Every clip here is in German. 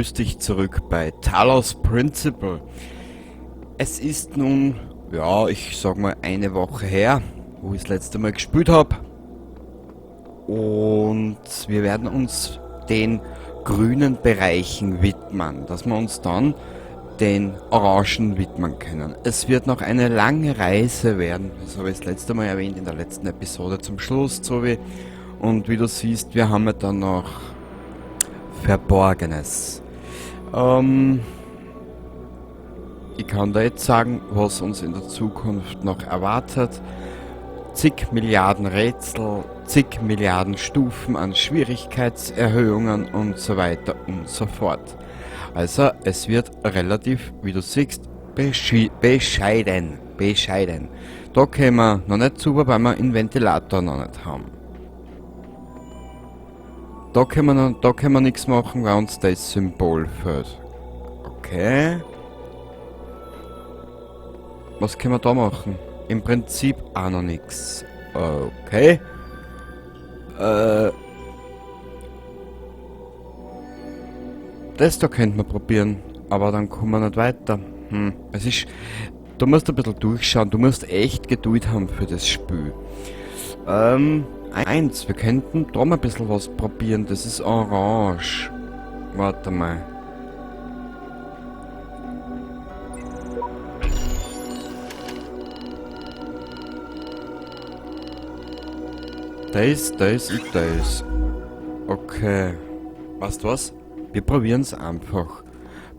grüß dich zurück bei Talos Principle. Es ist nun, ja, ich sag mal eine Woche her, wo ich das letzte Mal gespielt habe. Und wir werden uns den grünen Bereichen widmen, dass wir uns dann den Orangen widmen können. Es wird noch eine lange Reise werden, das habe ich das letzte Mal erwähnt in der letzten Episode zum Schluss, Zoe. Und wie du siehst, wir haben ja dann noch Verborgenes. Ich kann da jetzt sagen, was uns in der Zukunft noch erwartet. Zig Milliarden Rätsel, zig Milliarden Stufen an Schwierigkeitserhöhungen und so weiter und so fort. Also es wird relativ, wie du siehst, bescheiden. Da können wir noch nicht super, weil wir einen Ventilator noch nicht haben. Da können wir nichts machen, weil uns das Symbol fehlt. Okay. Was können wir da machen? Im Prinzip auch noch nichts. Okay. Das da könnte man probieren, aber dann kommen wir nicht weiter. Es ist... Du musst ein bisschen durchschauen, du musst echt Geduld haben für das Spiel. Wir könnten da mal ein bisschen was probieren, das ist orange. Warte mal. Das. Okay. Weißt du was? Wir probieren es einfach.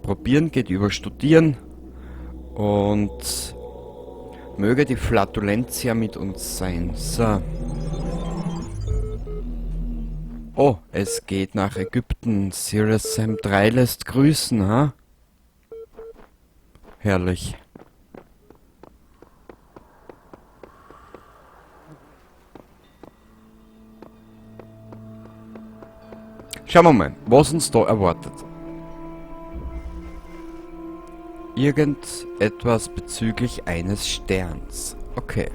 Probieren geht über Studieren. Und möge die Flatulentia mit uns sein. So. Oh, es geht nach Ägypten. Serious Sam 3 lässt grüßen, ha? Herrlich. Schauen wir mal, was uns da erwartet. Irgendetwas bezüglich eines Sterns. Okay.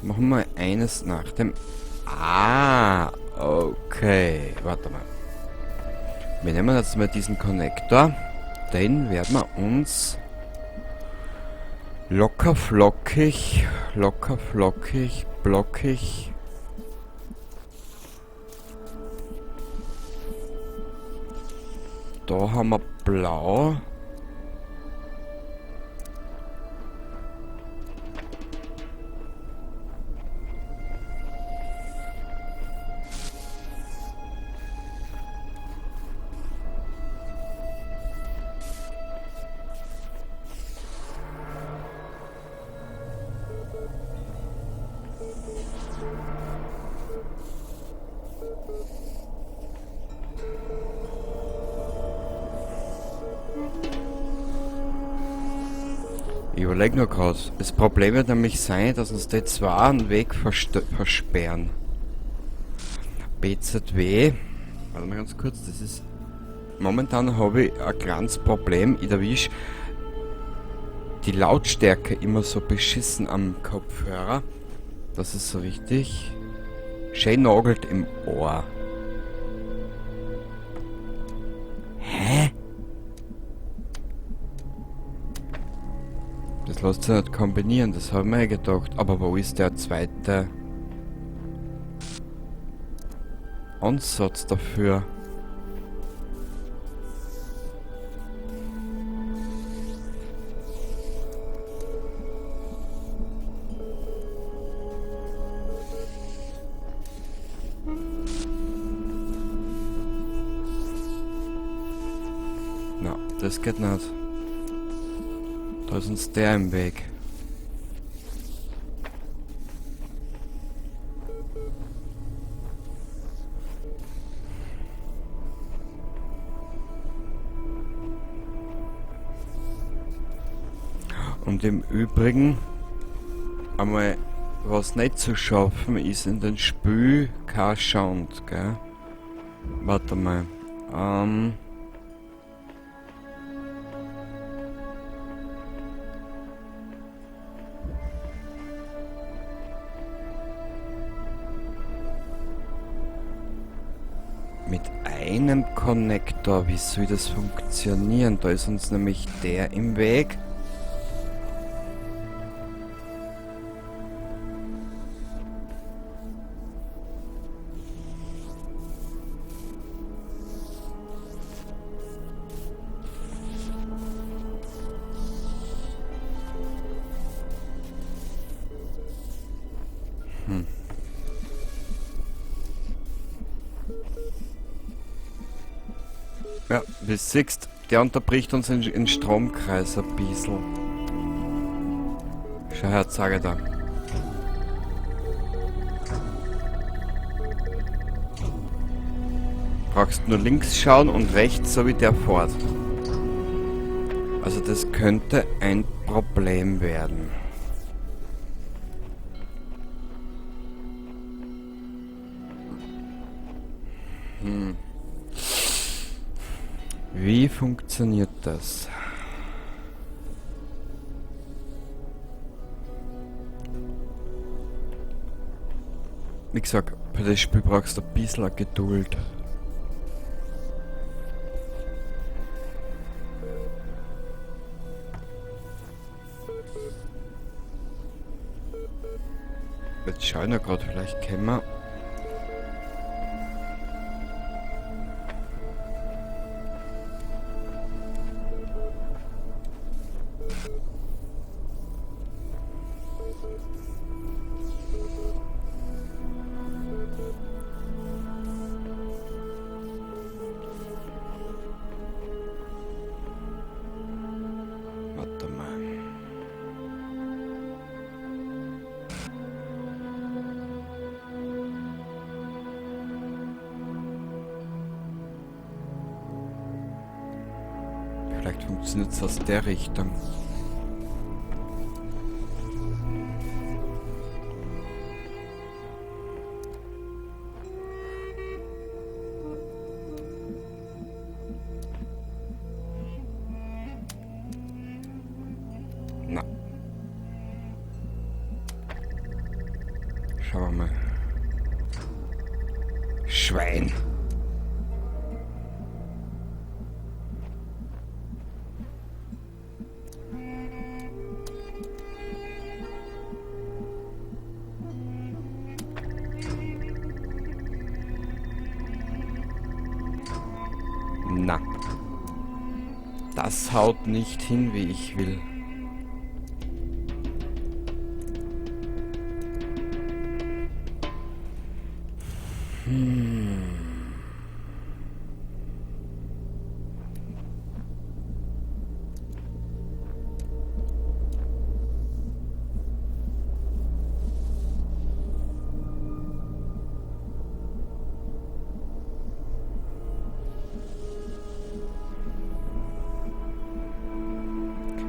Machen wir eines nach dem... Okay. Warte mal. Wir nehmen jetzt mal diesen Konnektor. Den werden wir uns locker flockig, blockig. Da haben wir blau. Ich überlege nur gerade. Das Problem wird nämlich sein, dass uns die zwei einen Weg versperren. BZW. Warte mal ganz kurz, das ist... Momentan habe ich ein kleines Problem. Ich erwische die Lautstärke immer so beschissen am Kopfhörer. Das ist so richtig... schön nagelt im Ohr. Hä? Das lässt sich nicht kombinieren, das habe ich mir gedacht. Aber wo ist der zweite Ansatz dafür? Na, das geht nicht. Da ist uns der im Weg. Und im Übrigen, einmal was nicht zu schaffen ist in den Spiel kein Sound, gell? Warte mal. Mit einem Konnektor. Wie soll das funktionieren? Da ist uns nämlich der im Weg. Ja, wie siehst, der unterbricht uns den Stromkreis ein bisschen. Schau her, sage da. Brauchst nur links schauen und rechts, so wie der fährt. Also das könnte ein Problem werden. Wie funktioniert das? Wie gesagt, bei dem Spiel brauchst du ein bisschen Geduld. Jetzt schauen wir gerade, vielleicht können wir. Warte mal. Vielleicht funktioniert es aus der Richtung. Na. Schauen wir mal. Schwein. Na. Das haut nicht hin, wie ich will.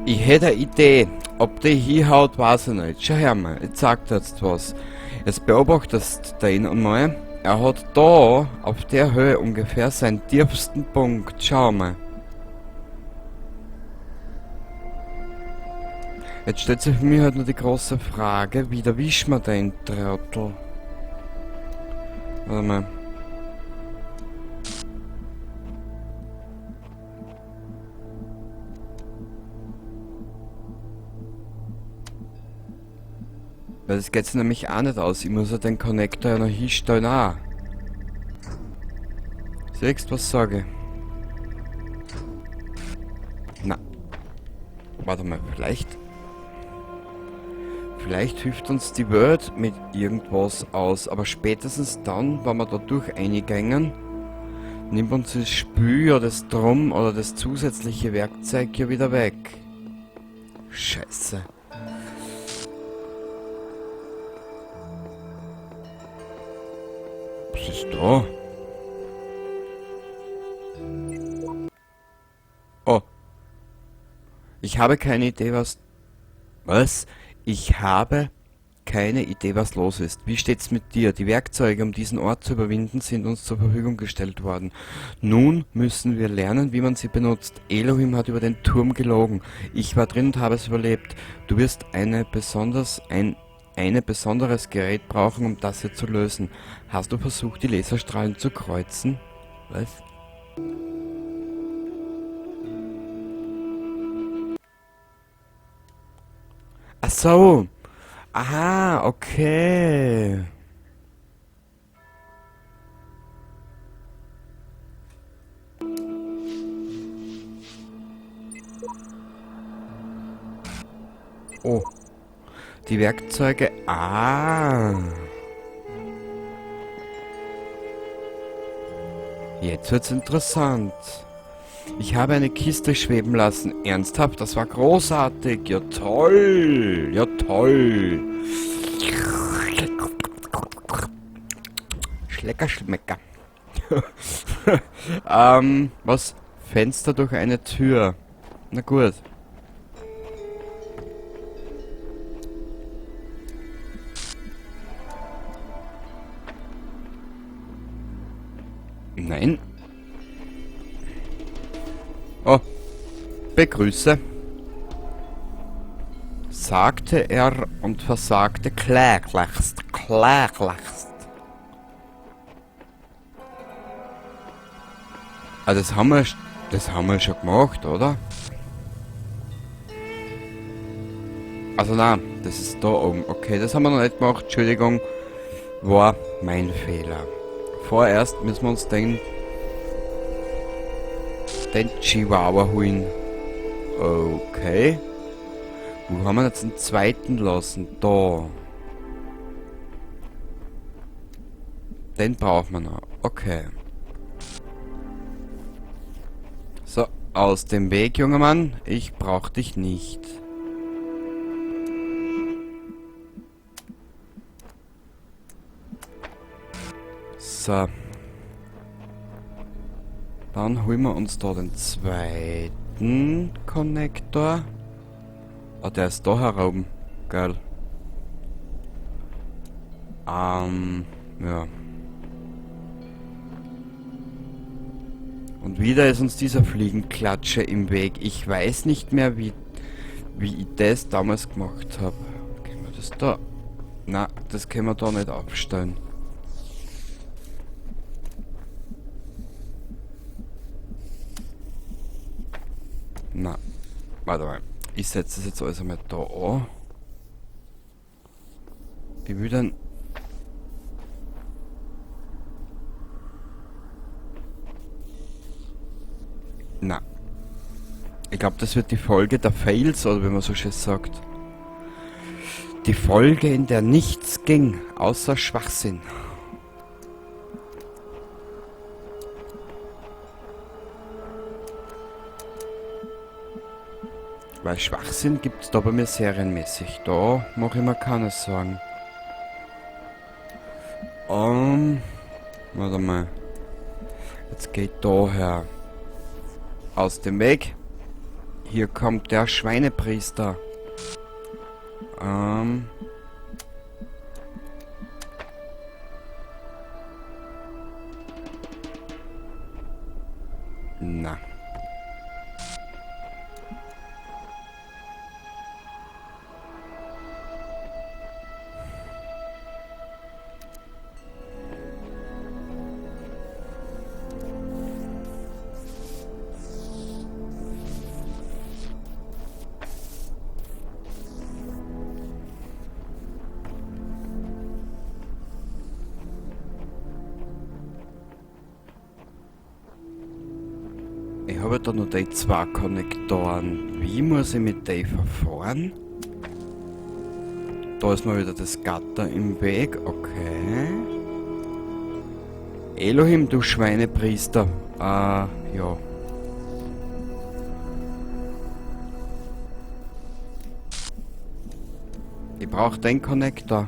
Ich hätte eine Idee. Ob die hinhaut, weiß ich nicht. Schau her mal, jetzt sagt er jetzt was. Jetzt beobachtest du ihn einmal. Er hat da, auf der Höhe ungefähr, seinen tiefsten Punkt. Schau mal. Jetzt stellt sich für mich halt nur die große Frage, wie erwischen wir den Trottel? Warte mal. Weil das geht nämlich auch nicht aus. Ich muss ja den Konnektor ja noch hinstellen auch. Siehst du, was ich sage? Na. Warte mal, vielleicht hilft uns die Welt mit irgendwas aus. Aber spätestens dann, wenn wir da durch eingängen, nimmt uns das Spül oder das Drum oder das zusätzliche Werkzeug ja wieder weg. Scheiße. Was ist da? Oh. Ich habe keine Idee, was... Was? Ich habe keine Idee, was los ist. Wie steht's mit dir? Die Werkzeuge, um diesen Ort zu überwinden, sind uns zur Verfügung gestellt worden. Nun müssen wir lernen, wie man sie benutzt. Elohim hat über den Turm gelogen. Ich war drin und habe es überlebt. Du wirst ein besonderes Gerät brauchen, um das hier zu lösen. Hast du versucht, die Laserstrahlen zu kreuzen? Was? Ach so. Aha, okay. Oh, die Werkzeuge. Ah. Jetzt wird's interessant. Ich habe eine Kiste schweben lassen. Ernsthaft, das war großartig. Ja toll. Ja toll. Schlecker, schmecker. Was? Fenster durch eine Tür. Na gut. Nein. Oh, begrüße, sagte er und versagte kläglichst, kläglichst. Ah, das haben wir schon gemacht, oder? Also nein, das ist da oben. Okay, das haben wir noch nicht gemacht, Entschuldigung, war mein Fehler. Vorerst müssen wir uns den Chihuahua holen. Okay. Wo haben wir jetzt den zweiten lassen? Da. Den brauchen wir noch. Okay. So, aus dem Weg, junger Mann. Ich brauch dich nicht. So. Dann holen wir uns da den zweiten Konnektor. Ah, der ist da herum. Geil. Ja. Und wieder ist uns dieser Fliegenklatscher im Weg. Ich weiß nicht mehr, wie ich das damals gemacht habe. Können wir das da? Na, das können wir da nicht aufstellen. Na, warte mal. Ich setze das jetzt alles einmal da an. Ich will dann... Na. Ich glaube, das wird die Folge der Fails, oder wie man so schön sagt. Die Folge, in der nichts ging, außer Schwachsinn. Weil Schwachsinn gibt es da bei mir serienmäßig. Da mache ich mir keine Sorgen. Warte mal. Jetzt geht da her. Aus dem Weg. Hier kommt der Schweinepriester. Na. Ich habe da noch die zwei Konnektoren. Wie muss ich mit denen verfahren? Da ist mal wieder das Gatter im Weg. Okay. Elohim, du Schweinepriester. Ja. Ich brauche den Konnektor.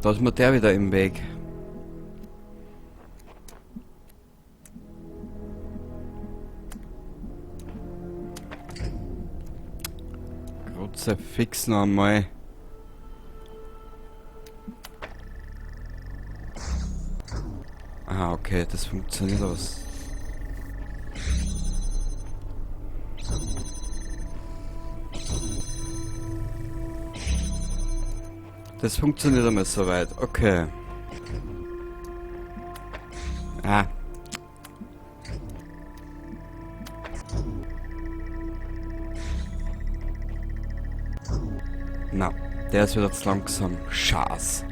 Da ist mir der wieder im Weg. Grütze fix noch einmal. Ah, okay, das funktioniert aus. Das funktioniert einmal soweit. Okay. Ah. Na, der ist wieder zu langsam. Schaß.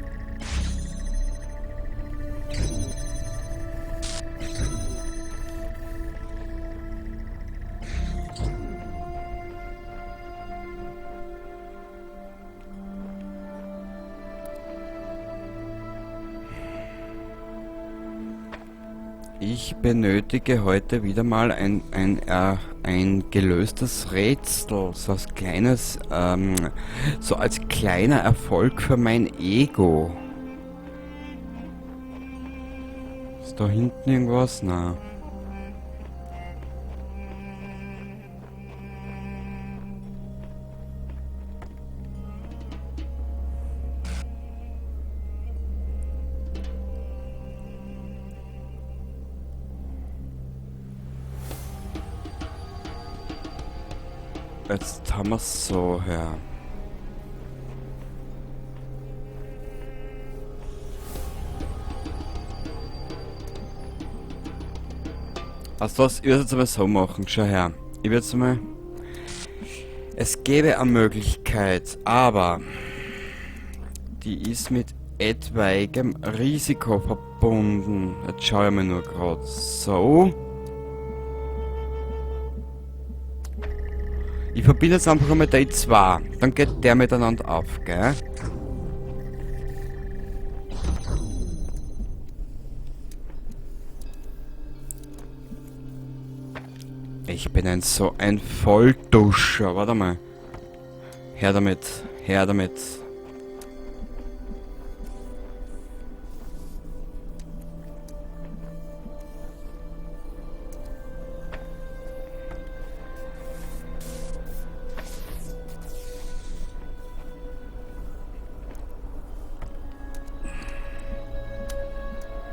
Ich benötige heute wieder mal ein gelöstes Rätsel, so als kleines, so als kleiner Erfolg für mein Ego. Ist da hinten irgendwas? Na. Jetzt haben wir es so her. Also was, ich würde jetzt einmal so machen, schau her. Ich würde jetzt einmal... Es gäbe eine Möglichkeit, aber die ist mit etwaigem Risiko verbunden. Jetzt schaue ich mir nur gerade so. Ich verbinde jetzt einfach mit die zwei. Dann geht der miteinander auf, gell? Ich bin so ein Vollduscher. Warte mal. Her damit. Her damit.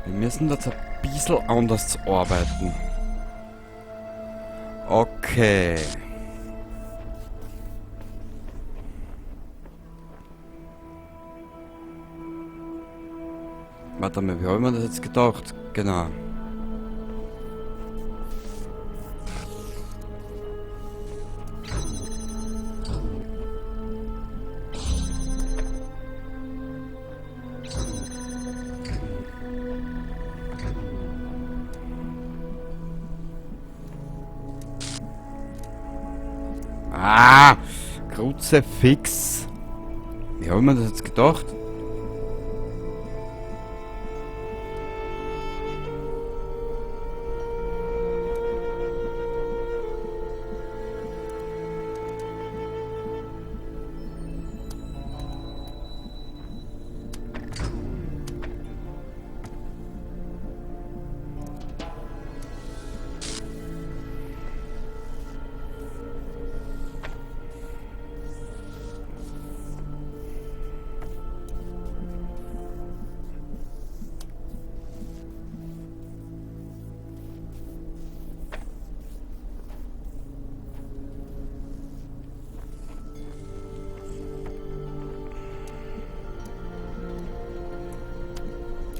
Wir müssen jetzt ein bisschen anders arbeiten. Okay. Warte mal, wie habe ich mir das jetzt gedacht? Genau. Ah! Kruzifix! Wie habe ich mir das jetzt gedacht?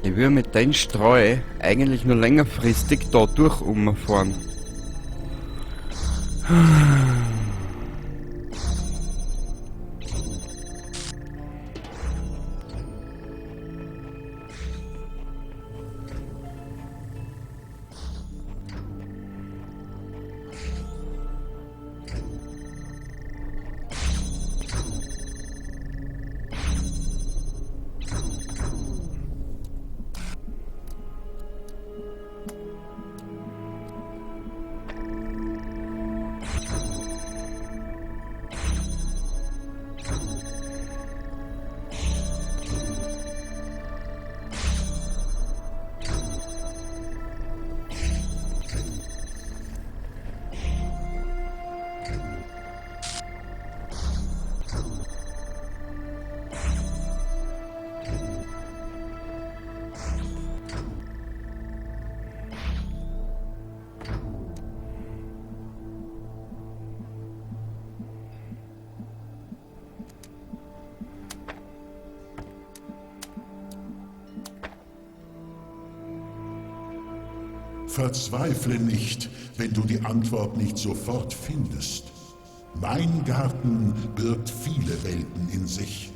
Ich will mit den Streu eigentlich nur längerfristig da durch umfahren. Verzweifle nicht, wenn du die Antwort nicht sofort findest. Mein Garten birgt viele Welten in sich.